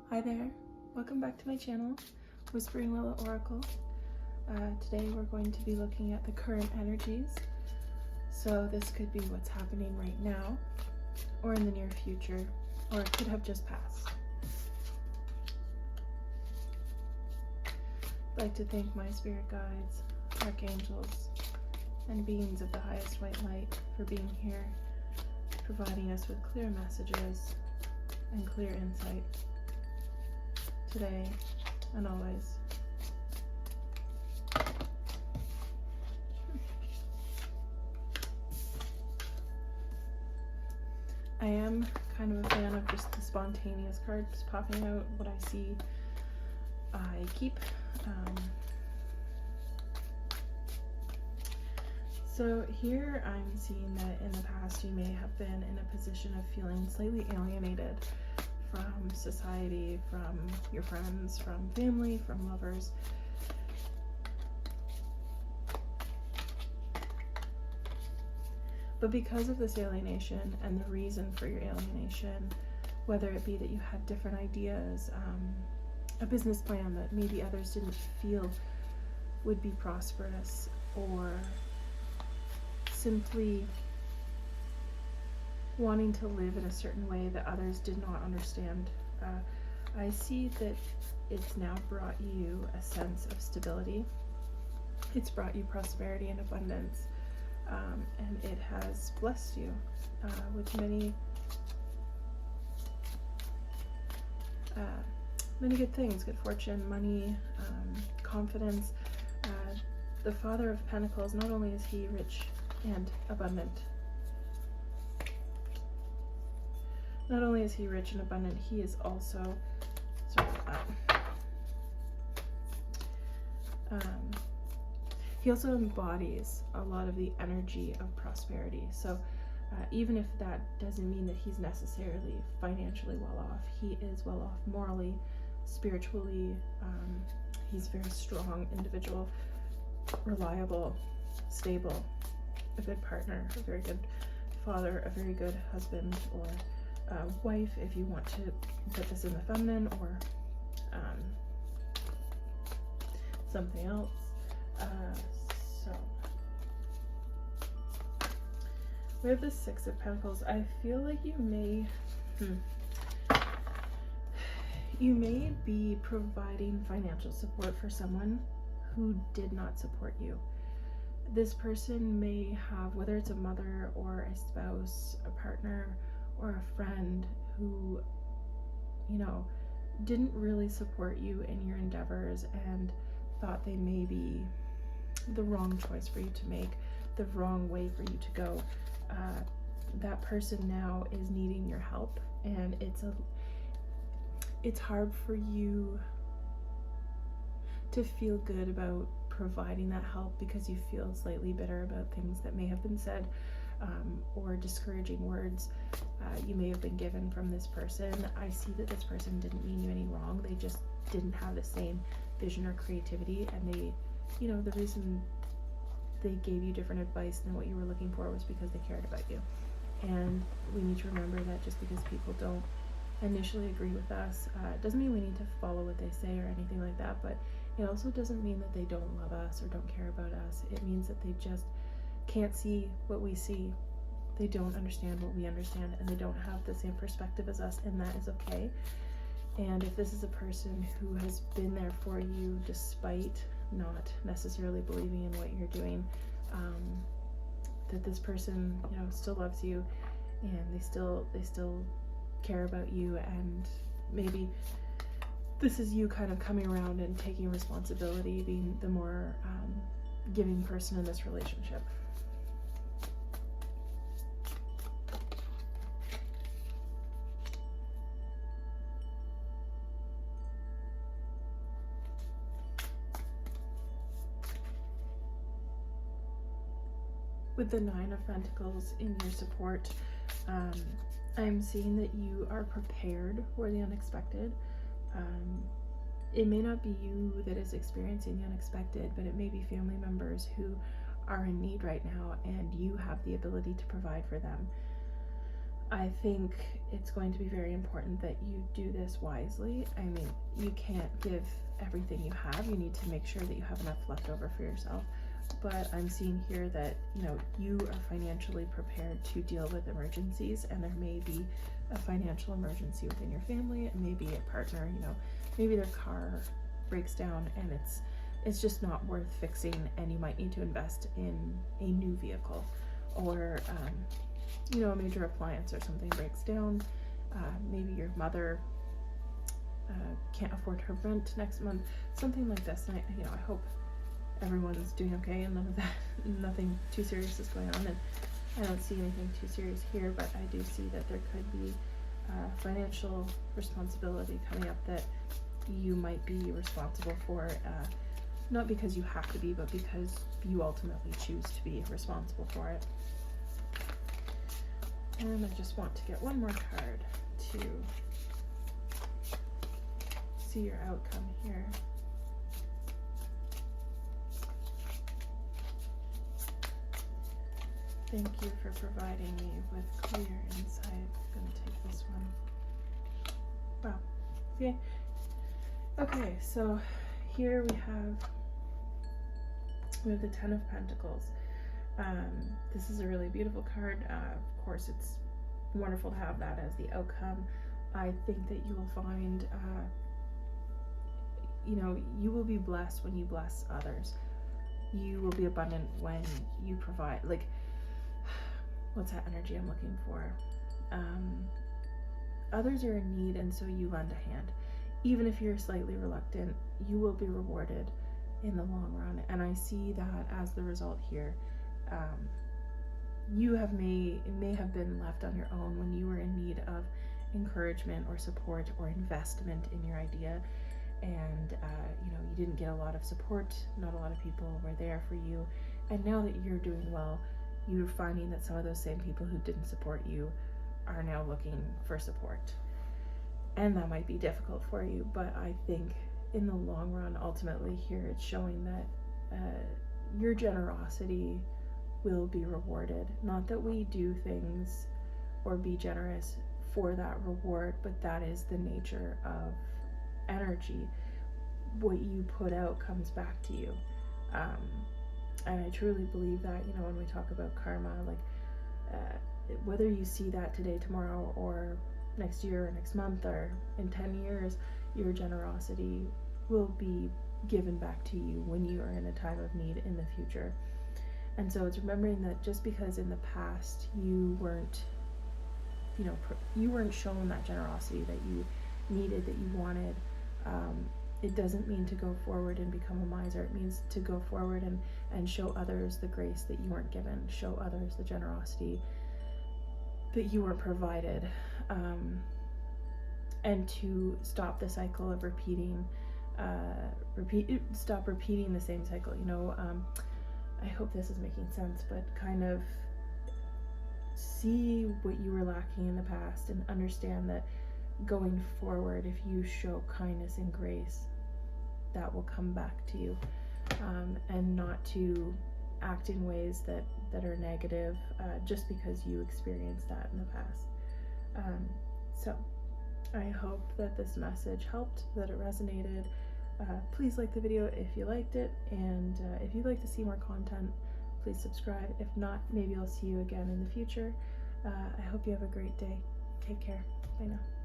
Hi there, welcome back to my channel, Whispering Willow Oracle. Today we're going to be looking at the current energies. So this could be what's happening right now, or in the near future, or it could have just passed. I'd like to thank my spirit guides, archangels, and beings of the highest white light for being here, providing us with clear messages and clear insight today and always. I am kind of a fan of just the spontaneous cards popping out. What I see, I keep. So here I'm seeing that in the past you may have been in a position of feeling slightly alienated from society, from your friends, from family, from lovers. But because of this alienation and the reason for your alienation, whether it be that you had different ideas, a business plan that maybe others didn't feel would be prosperous, or simply wanting to live in a certain way that others did not understand, I see that it's now brought you a sense of stability. It's brought you prosperity and abundance, and it has blessed you with many good things: good fortune, money, confidence. The Father of Pentacles, not only is he rich and abundant, not only is he rich and abundant, he is also he also embodies a lot of the energy of prosperity. So even if that doesn't mean that he's necessarily financially well off, he is well off morally, spiritually. He's a very strong individual, reliable, stable, a good partner, a very good father, a very good husband or wife, if you want to put this in the feminine, or something else. So we have the Six of Pentacles. I feel like you may be providing financial support for someone who did not support you. This person may have, whether it's a mother or a spouse, a partner, or a friend who, didn't really support you in your endeavors and thought they may be the wrong choice for you to make, the wrong way for you to go. That person now is needing your help, and it's hard for you to feel good about providing that help because you feel slightly bitter about things that may have been said, or discouraging words you may have been given from this person. I see that this person didn't mean you any wrong. They just didn't have the same vision or creativity, and they, the reason they gave you different advice than what you were looking for was because they cared about you. And we need to remember that just because people don't initially agree with us, it doesn't mean we need to follow what they say or anything like that, but it also doesn't mean that they don't love us or don't care about us. It means that they just can't see what we see. They don't understand what we understand, and they don't have the same perspective as us, and that is okay. And if this is a person who has been there for you despite not necessarily believing in what you're doing, that this person, still loves you, and they still care about you, and maybe this is you kind of coming around and taking responsibility, being the more giving person in this relationship. With the Nine of Pentacles in your support, I'm seeing that you are prepared for the unexpected. It may not be you that is experiencing the unexpected, but it may be family members who are in need right now, and you have the ability to provide for them. I think it's going to be very important that you do this wisely. I mean, you can't give everything you have. You need to make sure that you have enough left over for yourself. But I'm seeing here that, you know, you are financially prepared to deal with emergencies, and there may be a financial emergency within your family. It may be a partner, you know, maybe their car breaks down and it's just not worth fixing, and you might need to invest in a new vehicle, or you know, a major appliance or something breaks down. Maybe your mother can't afford her rent next month, something like this. And you know, I hope everyone's doing okay and none of that, nothing too serious is going on. And I don't see anything too serious here, but I do see that there could be financial responsibility coming up that you might be responsible for, not because you have to be, but because you ultimately choose to be responsible for it. And I just want to get one more card to see your outcome here. Thank you for providing me with clear insight. I'm going to take this one. Wow. Yeah. Okay, so here we have the Ten of Pentacles. This is a really beautiful card. Of course, it's wonderful to have that as the outcome. I think that you will find, you know, you will be blessed when you bless others. You will be abundant when you provide. Like, what's that energy I'm looking for? Others are in need, and so you lend a hand. Even if you're slightly reluctant, you will be rewarded in the long run. And I see that as the result here. You may have been left on your own when you were in need of encouragement or support or investment in your idea, and you know, you didn't get a lot of support. Not a lot of people were there for you. And now that you're doing well, you're finding that some of those same people who didn't support you are now looking for support. And that might be difficult for you, but I think in the long run, ultimately here, it's showing that your generosity will be rewarded. Not that we do things or be generous for that reward, but that is the nature of energy. What you put out comes back to you. And I truly believe that, you know, when we talk about karma, like whether you see that today, tomorrow, or next year, or next month, or in 10 years, your generosity will be given back to you when you are in a time of need in the future. And so it's remembering that just because in the past you weren't, you know, you weren't shown that generosity that you needed, that you wanted, it doesn't mean to go forward and become a miser. It means to go forward and show others the grace that you weren't given, show others the generosity that you weren't provided, and to stop the cycle of stop repeating the same cycle. You know, I hope this is making sense, but kind of see what you were lacking in the past and understand that going forward, if you show kindness and grace, that will come back to you, and not to act in ways that are negative just because you experienced that in the past. So I hope that this message helped, that it resonated. Please like the video if you liked it, and if you'd like to see more content, please subscribe. If not, maybe I'll see you again in the future. I hope you have a great day. Take care. Bye now.